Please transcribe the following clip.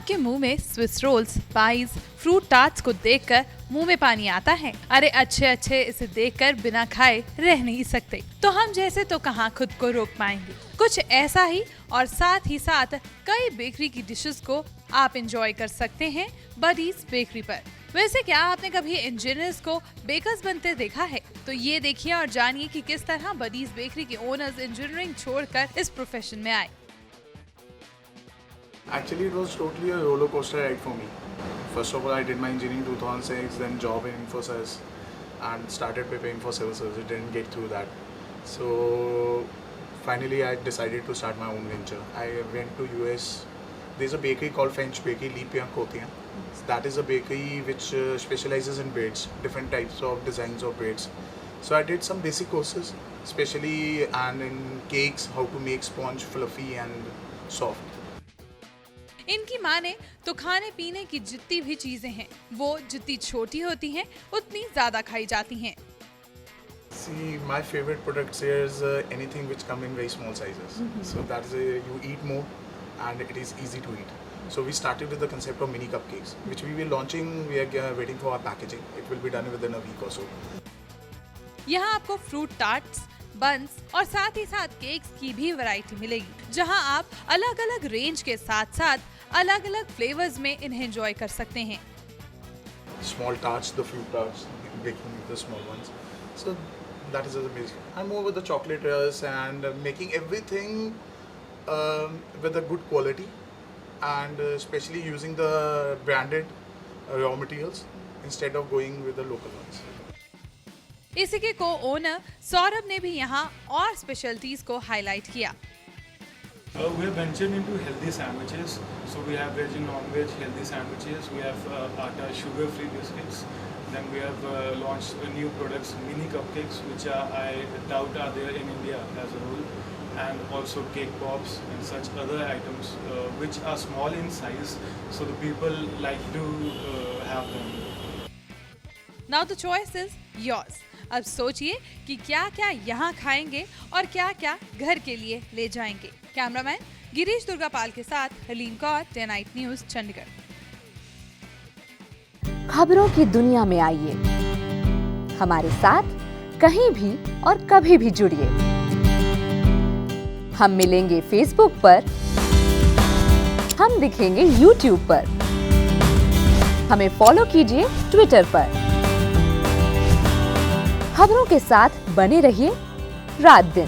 आपके मुंह में Swiss rolls, pies, fruit tarts को देखकर मुंह में पानी आता है? अरे अच्छे अच्छे इसे देखकर बिना खाए रह नहीं सकते। तो हम जैसे तो कहाँ खुद को रोक पाएंगे। कुछ ऐसा ही और साथ ही साथ कई बेकरी की डिशेस को आप एंजॉय कर सकते हैं बडीज बेकरी पर। वैसे क्या आपने कभी इंजीनियर्स को बेकर्स बनते देखा है? तो ये देखिए और जानिए कि किस तरह बडीज बेकरी के ओनर्स इंजीनियरिंग छोड़कर इस प्रोफेशन में आए। Actually, it was totally a roller coaster ride for me. First of all, I did my engineering 2006, then job in Infosys, and started preparing for civil service. Didn't get through that, so finally I decided to start my own venture. I went to US. There's a bakery called French Bakery, Lipian Kotian. That is a bakery which specializes in breads, different types of designs of breads. So I did some basic courses, especially and in cakes, how to make sponge fluffy and soft. इनकी माने तो खाने पीने की जितनी भी चीजें हैं वो जितनी छोटी होती हैं उतनी ज्यादा खाई जाती हैं। See, my favorite products here is anything which come in very small sizes. So that is you eat more and it is easy to eat. So we started with the concept of mini cupcakes, which we will launching. We are waiting for our packaging. It will be done within a week or so. यहाँ आपको fruit tarts, buns और साथ ही साथ cakes की भी variety मिलेगी, जहाँ आप अलग अलग रेंज के साथ साथ अलग अलग फ्लेवर्स में इन्हें एंजॉय कर सकते हैं। Small tarts, the fruit tarts, baking the small ones. So that is the basic. I'm more with the chocolate and making everything with a good quality, and especially using the branded raw materials instead of going with the local ones. इसी के को owner Saurabh ने भी यहाँ और specialities को highlight किया। We have ventured into healthy sandwiches, so we have veg and non-veg healthy sandwiches. We have atta sugar-free biscuits. Then we have launched new products, mini cupcakes, which I doubt are there in India as a whole, and also cake pops and such other items which are small in size, so the people like to have them. Now the choice is yours. अब सोचिए कि क्या क्या यहाँ खाएंगे और क्या क्या घर के लिए ले जाएंगे। कैमरामैन गिरीश दुर्गापाल के साथ हलीम कौर, 10 नाइट न्यूज़, चंडीगढ़। खबरों की दुनिया में आइए, हमारे साथ कहीं भी और कभी भी जुड़िए। हम मिलेंगे फेसबुक पर, हम दिखेंगे यूट्यूब पर, हमें फॉलो कीजिए ट्विटर पर। खबरों के साथ बने रहिए रात दिन।